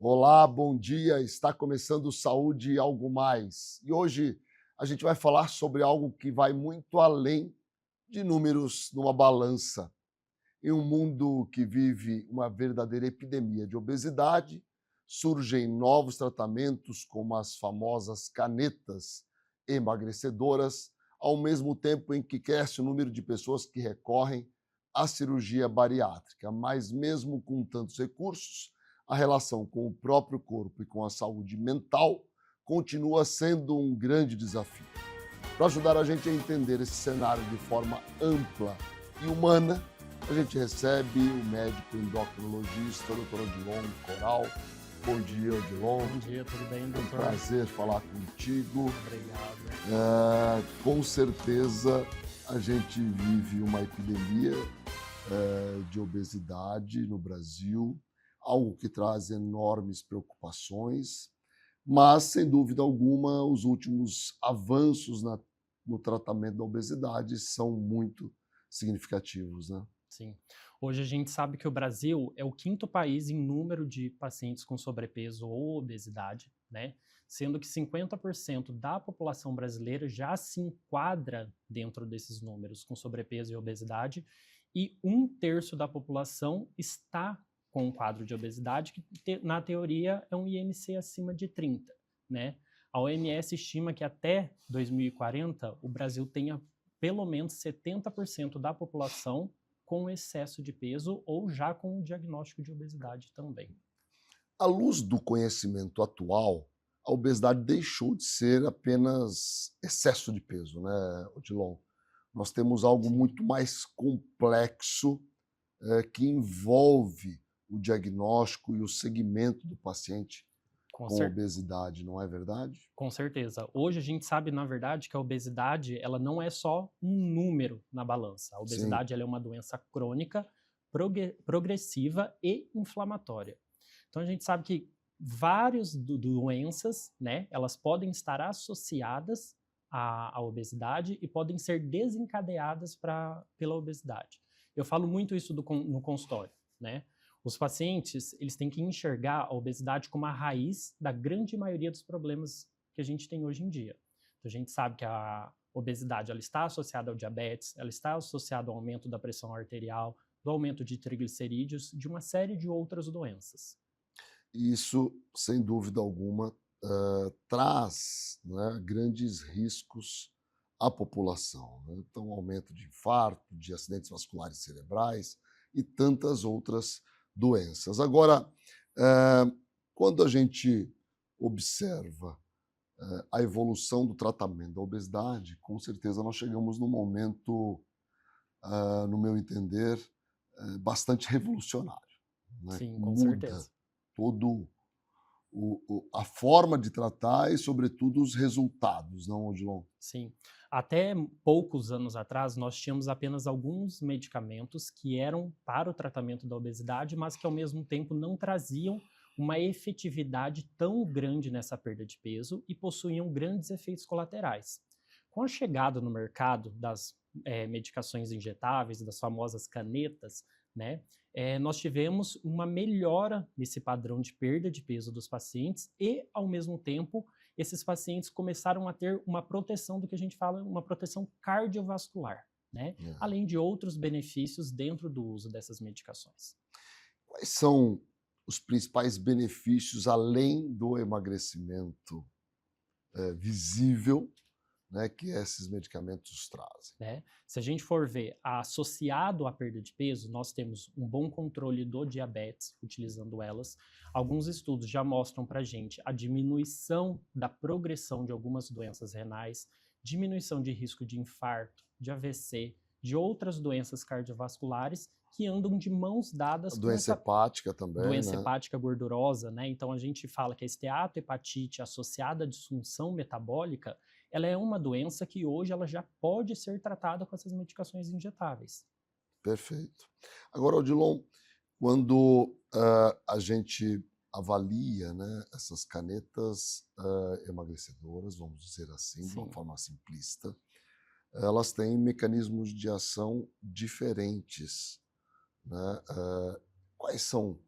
Olá, bom dia. Está começando Saúde e Algo Mais. E hoje a gente vai falar sobre algo que vai muito além de números numa balança. Em um mundo que vive uma verdadeira epidemia de obesidade, surgem novos tratamentos, como as famosas canetas emagrecedoras, ao mesmo tempo em que cresce o número de pessoas que recorrem à cirurgia bariátrica. Mas, mesmo com tantos recursos, a relação com o próprio corpo e com a saúde mental continua sendo um grande desafio. Para ajudar a gente a entender esse cenário de forma ampla e humana, a gente recebe o médico endocrinologista, o Dr. Odilon Coral. Bom dia, Odilon. Bom dia, tudo bem, É um doutor? prazer falar contigo. Obrigado. Com certeza, a gente vive uma epidemia de obesidade no Brasil, algo que traz enormes preocupações, mas, sem dúvida alguma, os últimos avanços no tratamento da obesidade são muito significativos, né? Sim. Hoje a gente sabe que o Brasil é o quinto país em número de pacientes com sobrepeso ou obesidade, né? Sendo que 50% da população brasileira já se enquadra dentro desses números com sobrepeso e obesidade, e um terço da população está com um quadro de obesidade que, na teoria, é um IMC acima de 30, né? A OMS estima que até 2040 o Brasil tenha pelo menos 70% da população com excesso de peso ou já com o diagnóstico de obesidade também. À luz do conhecimento atual, a obesidade deixou de ser apenas excesso de peso, né, Odilon? Nós temos algo Sim, muito mais complexo que envolve o diagnóstico e o segmento do paciente com, com cer obesidade, não é verdade? com certeza. Hoje a gente sabe, na verdade, que a obesidade ela não é só um número na balança. A Sim. obesidade ela é uma doença crônica, progressiva e inflamatória. Então a gente sabe que várias doenças, né, elas podem estar associadas à obesidade e podem ser desencadeadas pela obesidade. Eu falo muito isso no consultório, né? Os pacientes, eles têm que enxergar a obesidade como a raiz da grande maioria dos problemas que a gente tem hoje em dia. Então, a gente sabe que a obesidade ela está associada ao diabetes, ela está associada ao aumento da pressão arterial, do aumento de triglicerídeos, de uma série de outras doenças. Isso, sem dúvida alguma, traz, né, grandes riscos à população, né? Então, aumento de infarto, de acidentes vasculares cerebrais e tantas outras doenças. Agora, quando a gente observa a evolução do tratamento da obesidade, com certeza nós chegamos num momento, no meu entender, bastante revolucionário, né, Sim, que com muda certeza. todo a forma de tratar e, sobretudo, os resultados, não, Odilon? Sim. Até poucos anos atrás, nós tínhamos apenas alguns medicamentos que eram para o tratamento da obesidade, mas que ao mesmo tempo não traziam uma efetividade tão grande nessa perda de peso e possuíam grandes efeitos colaterais. Com a chegada no mercado das medicações injetáveis, das famosas canetas, né, nós tivemos uma melhora nesse padrão de perda de peso dos pacientes e, ao mesmo tempo, esses pacientes começaram a ter uma proteção do que a gente fala, uma proteção cardiovascular, né? É. Além de outros benefícios dentro do uso dessas medicações. Quais são os principais benefícios, além do emagrecimento visível, né, que esses medicamentos trazem? Né? Se a gente for ver associado à perda de peso, nós temos um bom controle do diabetes utilizando elas. Alguns estudos já mostram para a gente a diminuição da progressão de algumas doenças renais, diminuição de risco de infarto, de AVC, de outras doenças cardiovasculares que andam de mãos A dadas com doença essa hepática também, doença né? hepática gordurosa, né? Então a gente fala que a esteatohepatite associada à disfunção metabólica, ela é uma doença que hoje ela já pode ser tratada com essas medicações injetáveis. Perfeito. Agora, Odilon, quando a gente avalia, né, essas canetas emagrecedoras, vamos dizer assim, de uma Sim. forma simplista, elas têm mecanismos de ação diferentes, né? Quais são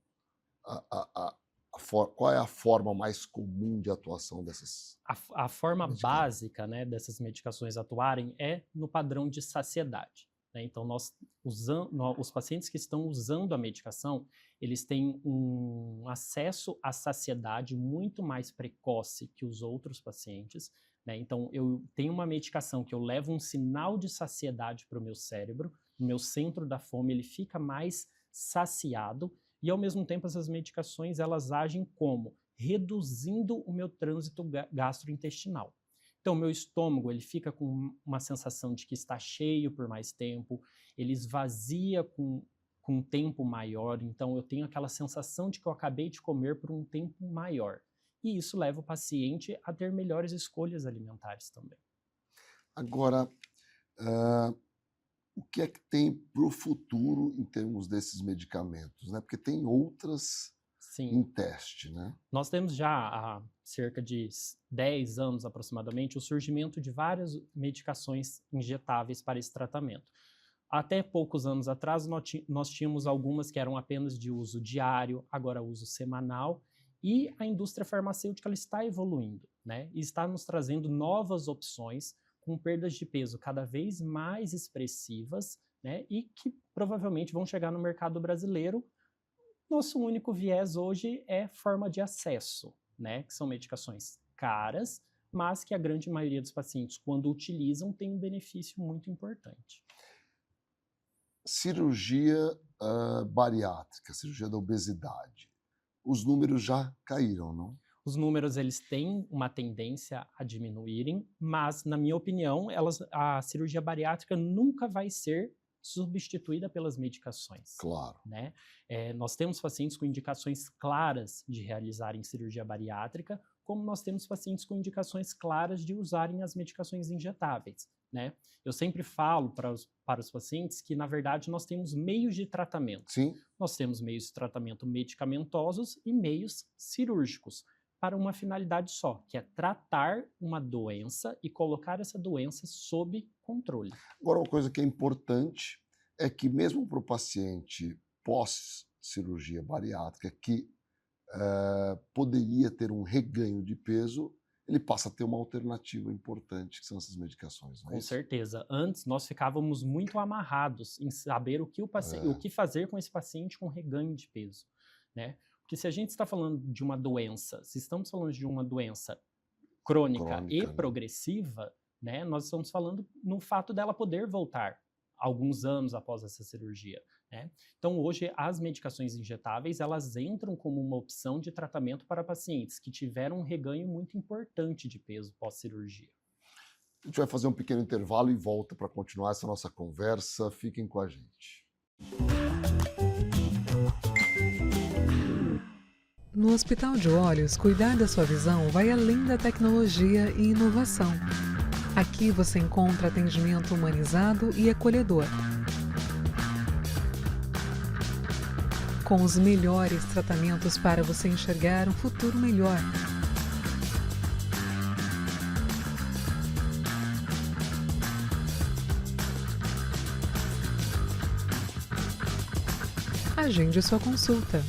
a, a, a qual é a forma mais comum de atuação dessas? A forma medicamentos? básica, né, dessas medicações atuarem é no padrão de saciedade, né? Então, os pacientes que estão usando a medicação, eles têm um acesso à saciedade muito mais precoce que os outros pacientes, né? Então, eu tenho uma medicação que eu levo um sinal de saciedade para o meu cérebro, o meu centro da fome ele fica mais saciado, e ao mesmo tempo essas medicações elas agem como? Reduzindo o meu trânsito gastrointestinal. Então, o meu estômago ele fica com uma sensação de que está cheio por mais tempo, ele esvazia com um tempo maior, então eu tenho aquela sensação de que eu acabei de comer por um tempo maior. E isso leva o paciente a ter melhores escolhas alimentares também. Agora, o que é que tem para o futuro em termos desses medicamentos, né? Porque tem outras em Sim, teste, né? nós temos já há cerca de 10 anos aproximadamente o surgimento de várias medicações injetáveis para esse tratamento. Até poucos anos atrás, nós tínhamos algumas que eram apenas de uso diário, agora uso semanal, e a indústria farmacêutica ela está evoluindo, né? E está nos trazendo novas opções com perdas de peso cada vez mais expressivas, né? E que provavelmente vão chegar no mercado brasileiro. Nosso único viés hoje é forma de acesso, né? Que são medicações caras, mas que a grande maioria dos pacientes, quando utilizam, tem um benefício muito importante. Cirurgia bariátrica, cirurgia da obesidade. Os números já caíram, não? Os números eles têm uma tendência a diminuírem, mas, na minha opinião, a cirurgia bariátrica nunca vai ser substituída pelas medicações. Claro. Né? Nós temos pacientes com indicações claras de realizarem cirurgia bariátrica, como nós temos pacientes com indicações claras de usarem as medicações injetáveis. Né? Eu sempre falo para os pacientes que, na verdade, nós temos meios de tratamento. Sim. Nós temos meios de tratamento medicamentosos e meios cirúrgicos, para uma finalidade só, que é tratar uma doença e colocar essa doença sob controle. Agora, uma coisa que é importante é que mesmo para o paciente pós-cirurgia bariátrica que poderia ter um reganho de peso, ele passa a ter uma alternativa importante, que são essas medicações. Não é Com isso? certeza. Antes, nós ficávamos muito amarrados em saber o que fazer com esse paciente com reganho de peso, né? Porque se a gente está falando de uma doença, se estamos falando de uma doença crônica e né? progressiva, né, nós estamos falando no fato dela poder voltar alguns anos após essa cirurgia. Né? Então, hoje, as medicações injetáveis, elas entram como uma opção de tratamento para pacientes que tiveram um reganho muito importante de peso pós-cirurgia. A gente vai fazer um pequeno intervalo e volta para continuar essa nossa conversa. Fiquem com a gente. No Hospital de Olhos, cuidar da sua visão vai além da tecnologia e inovação. Aqui você encontra atendimento humanizado e acolhedor. Com os melhores tratamentos para você enxergar um futuro melhor. Agende sua consulta.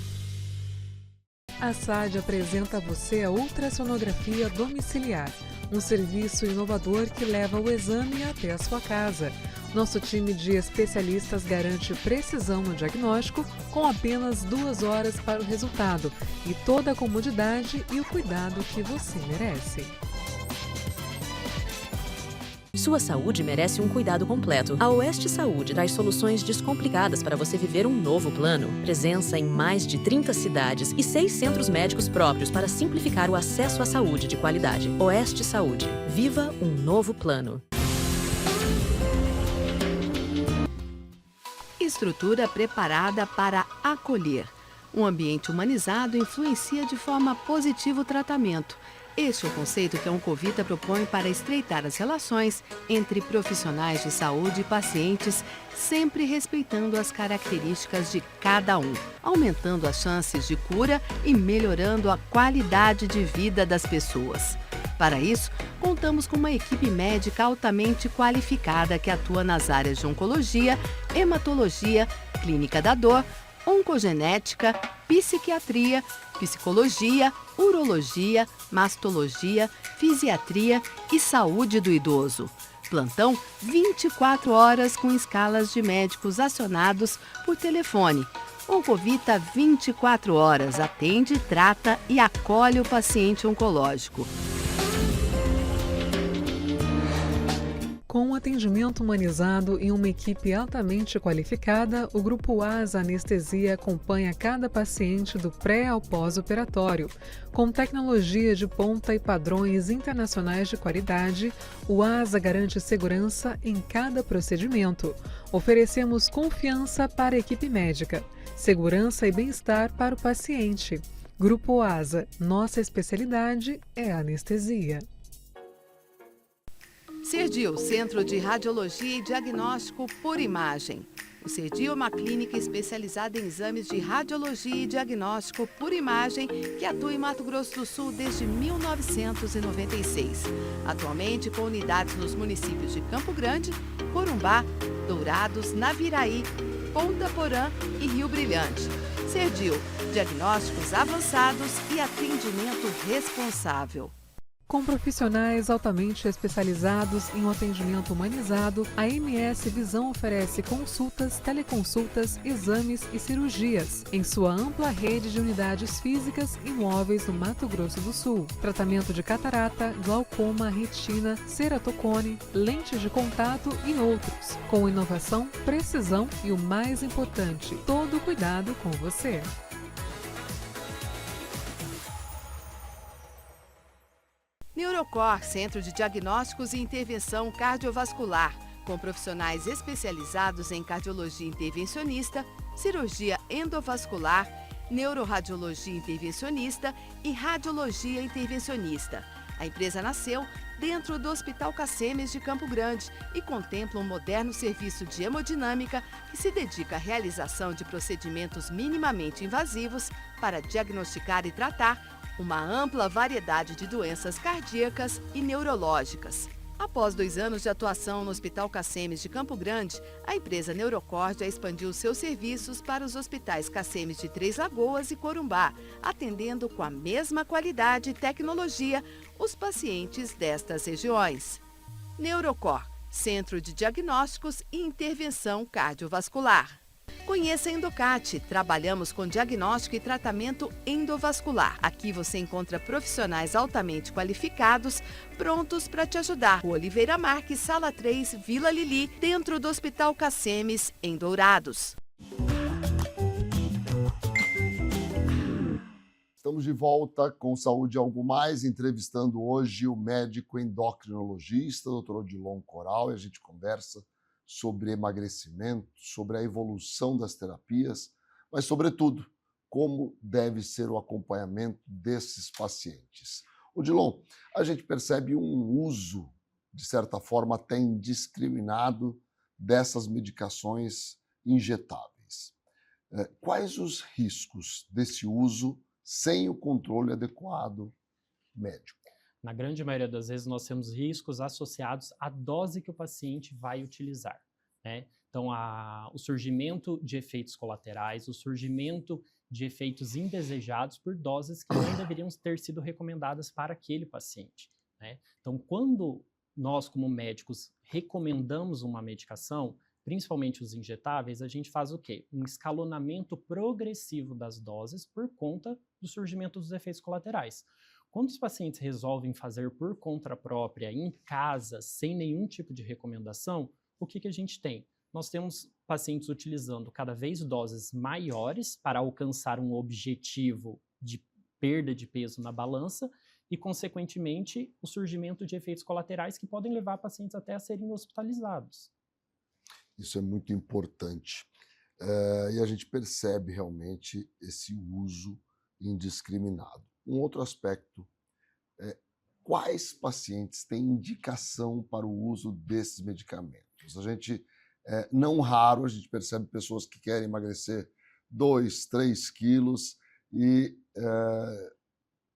A SAD apresenta a você a ultrassonografia domiciliar, um serviço inovador que leva o exame até a sua casa. Nosso time de especialistas garante precisão no diagnóstico com apenas 2 horas para o resultado e toda a comodidade e o cuidado que você merece. Sua saúde merece um cuidado completo. A Oeste Saúde traz soluções descomplicadas para você viver um novo plano. Presença em mais de 30 cidades e 6 centros médicos próprios para simplificar o acesso à saúde de qualidade. Oeste Saúde. Viva um novo plano. Estrutura preparada para acolher. Um ambiente humanizado influencia de forma positiva o tratamento. Este é o conceito que a Oncovita propõe para estreitar as relações entre profissionais de saúde e pacientes, sempre respeitando as características de cada um, aumentando as chances de cura e melhorando a qualidade de vida das pessoas. Para isso, contamos com uma equipe médica altamente qualificada que atua nas áreas de oncologia, hematologia, clínica da dor, oncogenética, psiquiatria, psicologia, urologia, mastologia, fisiatria e saúde do idoso. Plantão 24 horas com escalas de médicos acionados por telefone. Oncovita 24 horas atende, trata e acolhe o paciente oncológico. Com um atendimento humanizado e uma equipe altamente qualificada, o Grupo ASA Anestesia acompanha cada paciente do pré ao pós-operatório. Com tecnologia de ponta e padrões internacionais de qualidade, o ASA garante segurança em cada procedimento. Oferecemos confiança para a equipe médica, segurança e bem-estar para o paciente. Grupo ASA, nossa especialidade é anestesia. Serdio, Centro de Radiologia e Diagnóstico por Imagem. O Serdio é uma clínica especializada em exames de radiologia e diagnóstico por imagem que atua em Mato Grosso do Sul desde 1996. Atualmente com unidades nos municípios de Campo Grande, Corumbá, Dourados, Naviraí, Ponta Porã e Rio Brilhante. Serdio, diagnósticos avançados e atendimento responsável. Com profissionais altamente especializados em um atendimento humanizado, a MS Visão oferece consultas, teleconsultas, exames e cirurgias em sua ampla rede de unidades físicas e móveis no Mato Grosso do Sul. Tratamento de catarata, glaucoma, retina, ceratocone, lentes de contato e outros. Com inovação, precisão e o mais importante, todo cuidado com você. Neurocor, Centro de Diagnósticos e Intervenção Cardiovascular, com profissionais especializados em cardiologia intervencionista, cirurgia endovascular, neuroradiologia intervencionista e radiologia intervencionista. A empresa nasceu dentro do Hospital Cacemes de Campo Grande e contempla um moderno serviço de hemodinâmica que se dedica à realização de procedimentos minimamente invasivos para diagnosticar e tratar uma ampla variedade de doenças cardíacas e neurológicas. Após 2 anos de atuação no Hospital Cacemes de Campo Grande, a empresa Neurocor já expandiu seus serviços para os hospitais Cacemes de Três Lagoas e Corumbá, atendendo com a mesma qualidade e tecnologia os pacientes destas regiões. Neurocor, Centro de Diagnósticos e Intervenção Cardiovascular. Conheça a Endocate. Trabalhamos com diagnóstico e tratamento endovascular. Aqui você encontra profissionais altamente qualificados, prontos para te ajudar. Rua Oliveira Marques, Sala 3, Vila Lili, dentro do Hospital Cacemes, em Dourados. Estamos de volta com Saúde Algo Mais, entrevistando hoje o médico endocrinologista, Dr. Odilon Coral, e a gente conversa sobre emagrecimento, sobre a evolução das terapias, mas, sobretudo, como deve ser o acompanhamento desses pacientes. Odilon, a gente percebe um uso, de certa forma, até indiscriminado dessas medicações injetáveis. Quais os riscos desse uso sem o controle adequado médico? Na grande maioria das vezes, nós temos riscos associados à dose que o paciente vai utilizar, né? Então, o surgimento de efeitos colaterais, o surgimento de efeitos indesejados por doses que não deveriam ter sido recomendadas para aquele paciente, né? Então, quando nós, como médicos, recomendamos uma medicação, principalmente os injetáveis, a gente faz o quê? Um escalonamento progressivo das doses por conta do surgimento dos efeitos colaterais. Quando os pacientes resolvem fazer por conta própria, em casa, sem nenhum tipo de recomendação, o que a gente tem? Nós temos pacientes utilizando cada vez doses maiores para alcançar um objetivo de perda de peso na balança e, consequentemente, o surgimento de efeitos colaterais que podem levar pacientes até a serem hospitalizados. Isso é muito importante. E a gente percebe realmente esse uso indiscriminado. Um outro aspecto é quais pacientes têm indicação para o uso desses medicamentos. A gente, não raro, a gente percebe pessoas que querem emagrecer 2, 3 quilos e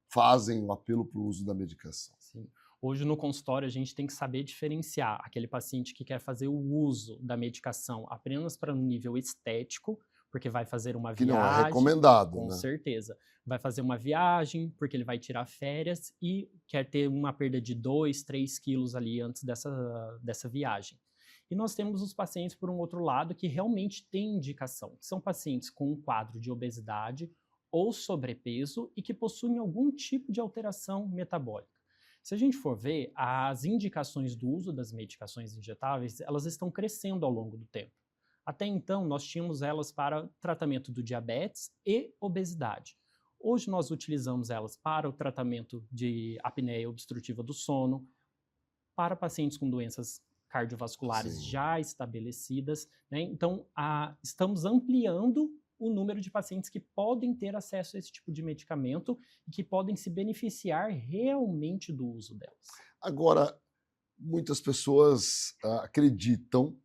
fazem o apelo para o uso da medicação. Sim. Hoje no consultório a gente tem que saber diferenciar aquele paciente que quer fazer o uso da medicação apenas para um nível estético, porque vai fazer uma Que viagem. não é recomendado, Com né? certeza. Vai fazer uma viagem, porque ele vai tirar férias e quer ter uma perda de 2, 3 quilos ali antes dessa viagem. E nós temos os pacientes, por um outro lado, que realmente têm indicação. São pacientes com um quadro de obesidade ou sobrepeso e que possuem algum tipo de alteração metabólica. Se a gente for ver, as indicações do uso das medicações injetáveis, elas estão crescendo ao longo do tempo. Até então, nós tínhamos elas para tratamento do diabetes e obesidade. Hoje nós utilizamos elas para o tratamento de apneia obstrutiva do sono, para pacientes com doenças cardiovasculares Sim. já estabelecidas, né? Então, estamos ampliando o número de pacientes que podem ter acesso a esse tipo de medicamento e que podem se beneficiar realmente do uso delas. Agora, muitas pessoas acreditam,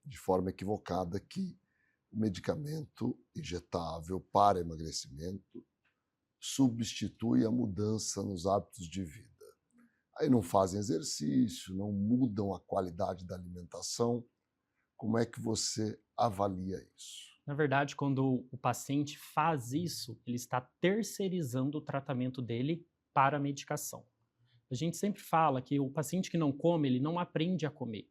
de forma equivocada, que o medicamento injetável para emagrecimento substitui a mudança nos hábitos de vida. Aí não fazem exercício, não mudam a qualidade da alimentação. Como é que você avalia isso? Na verdade, quando o paciente faz isso, ele está terceirizando o tratamento dele para a medicação. A gente sempre fala que o paciente que não come, ele não aprende a comer.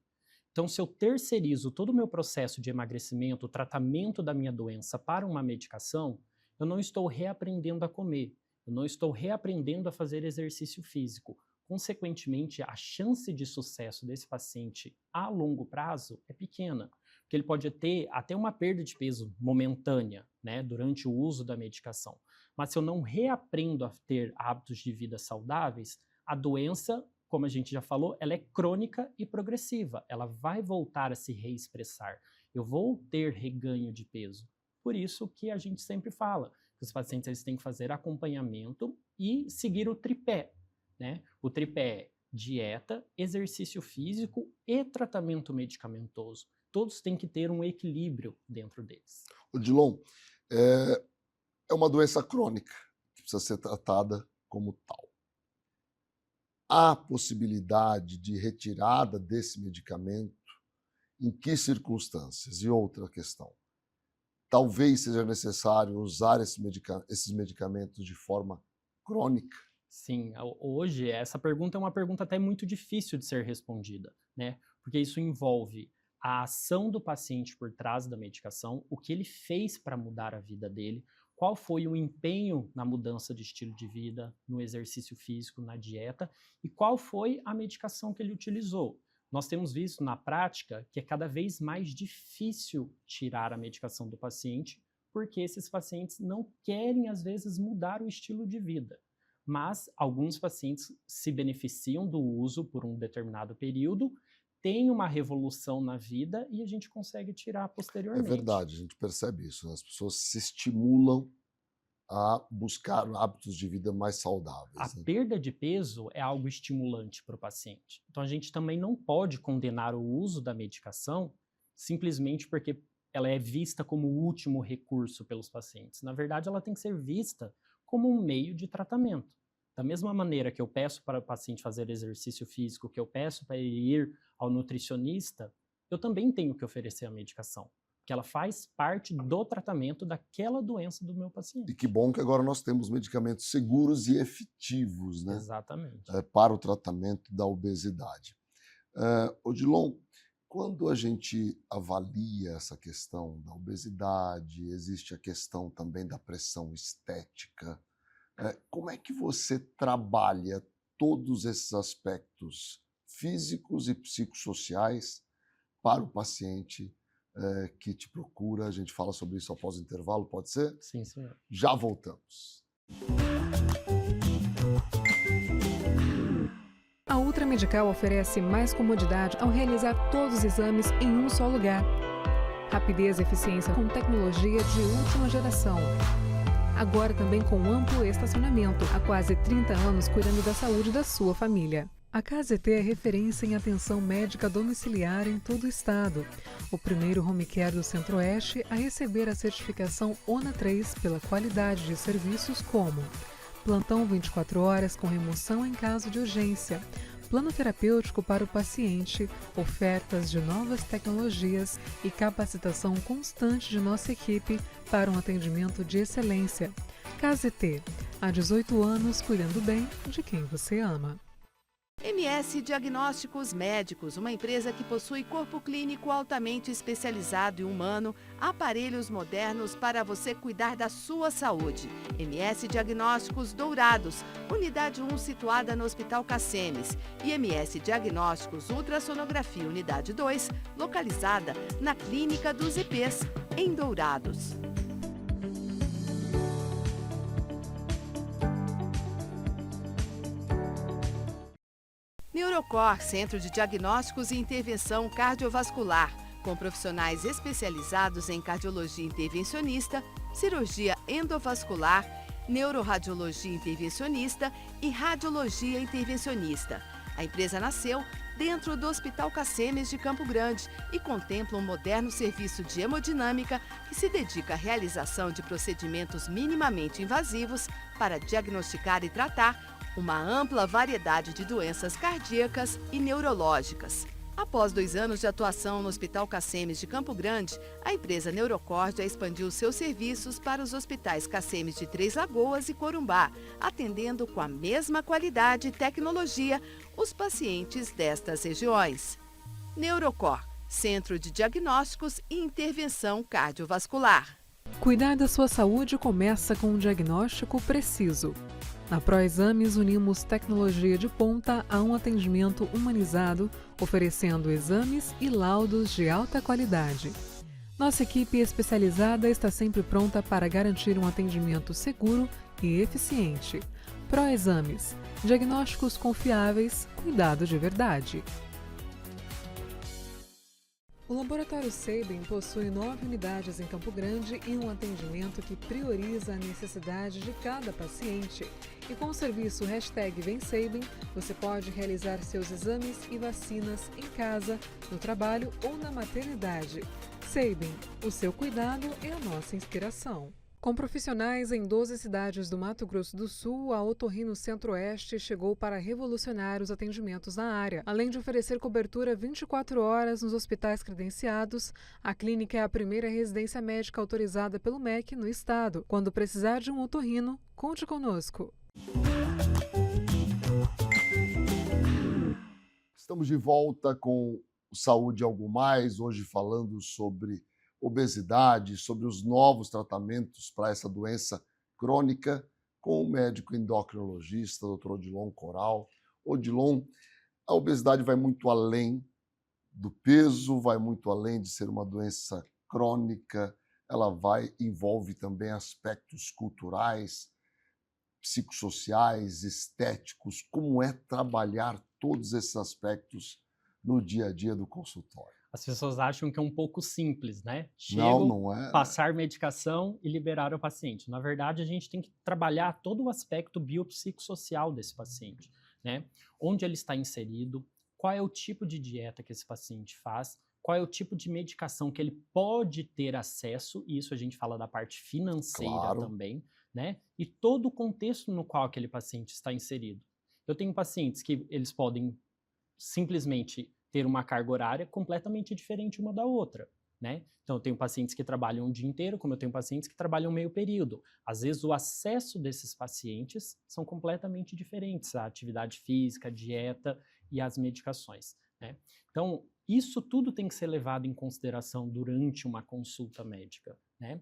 Então, se eu terceirizo todo o meu processo de emagrecimento, o tratamento da minha doença para uma medicação, eu não estou reaprendendo a comer, eu não estou reaprendendo a fazer exercício físico. Consequentemente, a chance de sucesso desse paciente a longo prazo é pequena, porque ele pode ter até uma perda de peso momentânea, né, durante o uso da medicação. Mas se eu não reaprendo a ter hábitos de vida saudáveis, a doença, como a gente já falou, ela é crônica e progressiva. Ela vai voltar a se reexpressar. Eu vou ter reganho de peso. Por isso que a gente sempre fala que os pacientes eles têm que fazer acompanhamento e seguir o tripé, né? O tripé é dieta, exercício físico e tratamento medicamentoso. Todos têm que ter um equilíbrio dentro deles. Odilon, é uma doença crônica que precisa ser tratada como tal. Há possibilidade de retirada desse medicamento? Em que circunstâncias? E outra questão. Talvez seja necessário usar esses medicamentos de forma crônica? Sim, hoje essa pergunta é uma pergunta até muito difícil de ser respondida, né? Porque isso envolve a ação do paciente por trás da medicação, o que ele fez para mudar a vida dele, qual foi o empenho na mudança de estilo de vida, no exercício físico, na dieta, e qual foi a medicação que ele utilizou. Nós temos visto na prática que é cada vez mais difícil tirar a medicação do paciente, porque esses pacientes não querem, às vezes, mudar o estilo de vida. Mas alguns pacientes se beneficiam do uso por um determinado período, tem uma revolução na vida e a gente consegue tirar posteriormente. É verdade, a gente percebe isso, né? As pessoas se estimulam a buscar hábitos de vida mais saudáveis. A né? perda de peso é algo estimulante para o paciente. Então a gente também não pode condenar o uso da medicação simplesmente porque ela é vista como o último recurso pelos pacientes. Na verdade, ela tem que ser vista como um meio de tratamento. Da mesma maneira que eu peço para o paciente fazer exercício físico, que eu peço para ele ir ao nutricionista, eu também tenho que oferecer a medicação, porque ela faz parte do tratamento daquela doença do meu paciente. E que bom que agora nós temos medicamentos seguros e efetivos, né? Exatamente. Para o tratamento da obesidade. Odilon, quando a gente avalia essa questão da obesidade, existe a questão também da pressão estética. Como é que você trabalha todos esses aspectos físicos e psicossociais para o paciente que te procura? A gente fala sobre isso após o intervalo, pode ser? Sim, senhor. Já voltamos. A Ultra Medical oferece mais comodidade ao realizar todos os exames em um só lugar. Rapidez e eficiência com tecnologia de última geração. Agora também com amplo estacionamento, há quase 30 anos cuidando da saúde da sua família. A KZT é referência em atenção médica domiciliar em todo o estado. O primeiro home care do Centro-Oeste a receber a certificação ONA 3 pela qualidade de serviços como plantão 24 horas com remoção em caso de urgência, plano terapêutico para o paciente, ofertas de novas tecnologias e capacitação constante de nossa equipe para um atendimento de excelência. KZT, há 18 anos cuidando bem de quem você ama. MS Diagnósticos Médicos, uma empresa que possui corpo clínico altamente especializado e humano, aparelhos modernos para você cuidar da sua saúde. MS Diagnósticos Dourados, unidade 1 situada no Hospital Cassemes. E MS Diagnósticos Ultrassonografia, unidade 2, localizada na Clínica dos IPs, em Dourados. Neurocor, Centro de Diagnósticos e Intervenção Cardiovascular, com profissionais especializados em cardiologia intervencionista, cirurgia endovascular, neuroradiologia intervencionista e radiologia intervencionista. A empresa nasceu dentro do Hospital Cassemes de Campo Grande e contempla um moderno serviço de hemodinâmica que se dedica à realização de procedimentos minimamente invasivos para diagnosticar e tratar uma ampla variedade de doenças cardíacas e neurológicas. Após 2 anos de atuação no Hospital Cassemes de Campo Grande, a empresa Neurocor já expandiu seus serviços para os hospitais Cassemes de Três Lagoas e Corumbá, atendendo com a mesma qualidade e tecnologia os pacientes destas regiões. Neurocor, Centro de Diagnósticos e Intervenção Cardiovascular. Cuidar da sua saúde começa com um diagnóstico preciso. Na ProExames, unimos tecnologia de ponta a um atendimento humanizado, oferecendo exames e laudos de alta qualidade. Nossa equipe especializada está sempre pronta para garantir um atendimento seguro e eficiente. ProExames, diagnósticos confiáveis, cuidado de verdade. O Laboratório Sabin possui 9 unidades em Campo Grande e um atendimento que prioriza a necessidade de cada paciente. E com o serviço #VemSabin, você pode realizar seus exames e vacinas em casa, no trabalho ou na maternidade. Sabin, o seu cuidado é a nossa inspiração. Com profissionais em 12 cidades do Mato Grosso do Sul, a Otorrino Centro-Oeste chegou para revolucionar os atendimentos na área. Além de oferecer cobertura 24 horas nos hospitais credenciados, a clínica é a primeira residência médica autorizada pelo MEC no estado. Quando precisar de um otorrino, conte conosco. Estamos de volta com o Saúde Algo Mais, hoje falando sobre obesidade, sobre os novos tratamentos para essa doença crônica, com o médico endocrinologista, Dr. Odilon Coral. Odilon, a obesidade vai muito além do peso, vai muito além de ser uma doença crônica, ela envolve também aspectos culturais, psicossociais, estéticos. Como é trabalhar todos esses aspectos no dia a dia do consultório? As pessoas acham que é um pouco simples, né? Não é. Passar medicação e liberar o paciente. Na verdade, a gente tem que trabalhar todo o aspecto biopsicossocial desse paciente, né? Onde ele está inserido, qual é o tipo de dieta que esse paciente faz, qual é o tipo de medicação que ele pode ter acesso, e isso a gente fala da parte financeira Claro. também, né? E todo o contexto no qual aquele paciente está inserido. Eu tenho pacientes que eles podem simplesmente ter uma carga horária completamente diferente uma da outra, né? Então, eu tenho pacientes que trabalham o dia inteiro, como eu tenho pacientes que trabalham meio período. Às vezes, o acesso desses pacientes são completamente diferentes, a atividade física, a dieta e as medicações, né? Então, isso tudo tem que ser levado em consideração durante uma consulta médica, né?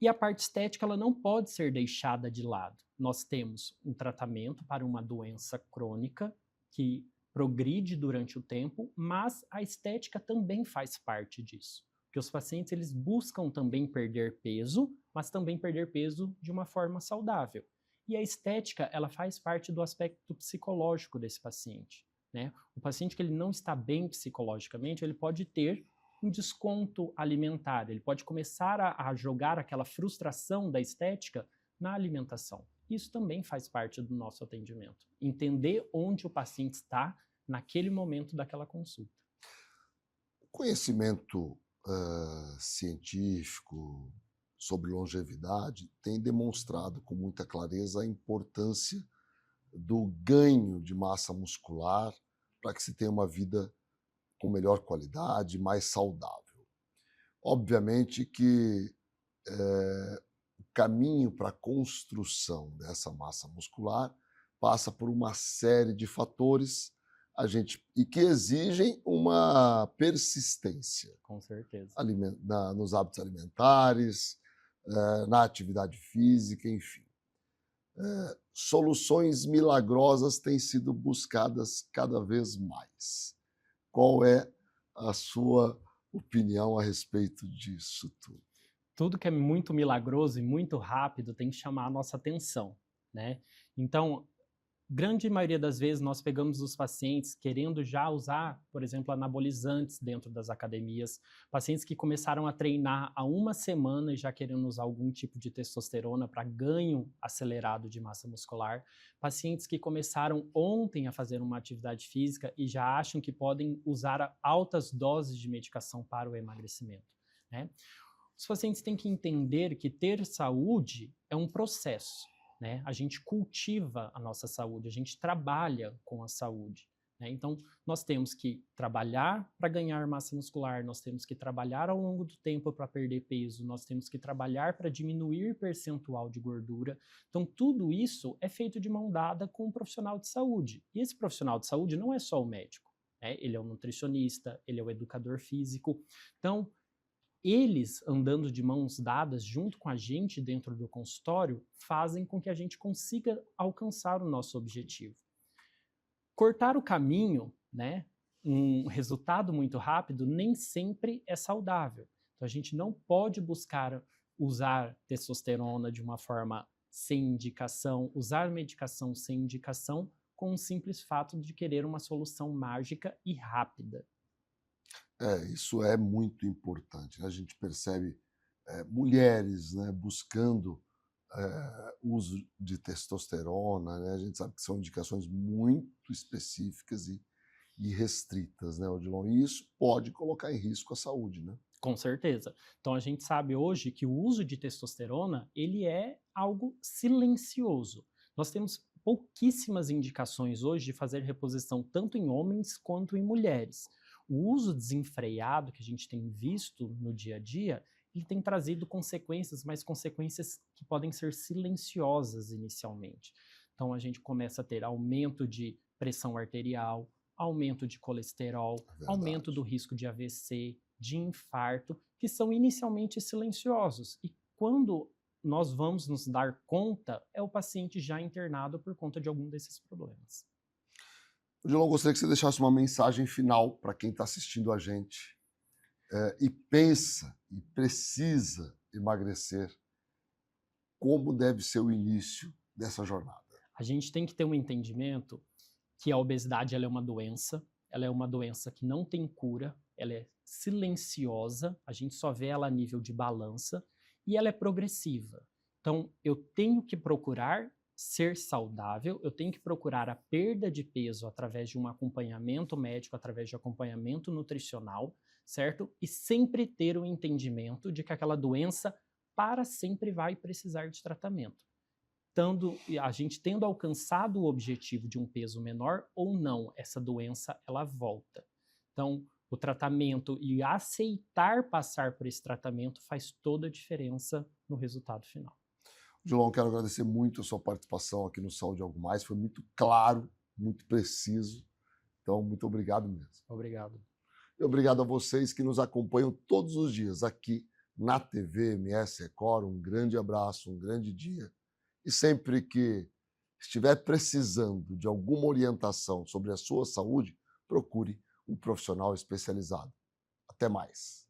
E a parte estética, ela não pode ser deixada de lado. Nós temos um tratamento para uma doença crônica que progride durante o tempo, mas a estética também faz parte disso. Porque os pacientes, eles buscam também perder peso, mas também perder peso de uma forma saudável. E a estética, ela faz parte do aspecto psicológico desse paciente, né? O paciente que ele não está bem psicologicamente, ele pode ter um desconto alimentar, ele pode começar a jogar aquela frustração da estética na alimentação. Isso também faz parte do nosso atendimento. Entender onde o paciente está naquele momento daquela consulta. O conhecimento científico sobre longevidade tem demonstrado com muita clareza a importância do ganho de massa muscular para que se tenha uma vida com melhor qualidade, mais saudável. Obviamente que o caminho para a construção dessa massa muscular passa por uma série de fatores e que exigem uma persistência. Com certeza. Nos hábitos alimentares, na atividade física, enfim. Soluções milagrosas têm sido buscadas cada vez mais. Qual é a sua opinião a respeito disso tudo? Tudo que é muito milagroso e muito rápido tem que chamar a nossa atenção, né? Então, grande maioria das vezes nós pegamos os pacientes querendo já usar, por exemplo, anabolizantes dentro das academias, pacientes que começaram a treinar há uma semana e já querendo usar algum tipo de testosterona para ganho acelerado de massa muscular, pacientes que começaram ontem a fazer uma atividade física e já acham que podem usar altas doses de medicação para o emagrecimento, né? Os pacientes têm que entender que ter saúde é um processo. Né? A gente cultiva a nossa saúde, a gente trabalha com a saúde. Né? Então, nós temos que trabalhar para ganhar massa muscular, nós temos que trabalhar ao longo do tempo para perder peso, nós temos que trabalhar para diminuir percentual de gordura. Então, tudo isso é feito de mão dada com um profissional de saúde. E esse profissional de saúde não é só o médico, né? Ele é o nutricionista, ele é o educador físico. Então, eles, andando de mãos dadas junto com a gente dentro do consultório, fazem com que a gente consiga alcançar o nosso objetivo. Cortar o caminho, né, um resultado muito rápido, nem sempre é saudável. Então, a gente não pode buscar usar testosterona de uma forma sem indicação, usar medicação sem indicação, com o simples fato de querer uma solução mágica e rápida. Isso é muito importante. A gente percebe mulheres, né, buscando uso de testosterona, né? A gente sabe que são indicações muito específicas e restritas, né, Odilon? E isso pode colocar em risco a saúde, né? Com certeza. Então, a gente sabe hoje que o uso de testosterona, ele é algo silencioso. Nós temos pouquíssimas indicações hoje de fazer reposição tanto em homens quanto em mulheres. O uso desenfreado que a gente tem visto no dia a dia, ele tem trazido consequências, mas consequências que podem ser silenciosas inicialmente. Então, a gente começa a ter aumento de pressão arterial, aumento de colesterol, aumento do risco de AVC, de infarto, que são inicialmente silenciosos. E quando nós vamos nos dar conta, é o paciente já internado por conta de algum desses problemas. Odilon, gostaria que você deixasse uma mensagem final para quem está assistindo a gente e pensa e precisa emagrecer. Como deve ser o início dessa jornada? A gente tem que ter um entendimento que a obesidade ela é uma doença que não tem cura, ela é silenciosa, a gente só vê ela a nível de balança e ela é progressiva. Então, eu tenho que procurar ser saudável, eu tenho que procurar a perda de peso através de um acompanhamento médico, através de acompanhamento nutricional, certo? E sempre ter o entendimento de que aquela doença para sempre vai precisar de tratamento. A gente tendo alcançado o objetivo de um peso menor ou não, essa doença ela volta. Então, o tratamento e aceitar passar por esse tratamento faz toda a diferença no resultado final. Odilon, quero agradecer muito a sua participação aqui no Saúde Algo Mais. Foi muito claro, muito preciso. Então, muito obrigado mesmo. Obrigado. E obrigado a vocês que nos acompanham todos os dias aqui na TV MS Record. Um grande abraço, um grande dia. E sempre que estiver precisando de alguma orientação sobre a sua saúde, procure um profissional especializado. Até mais.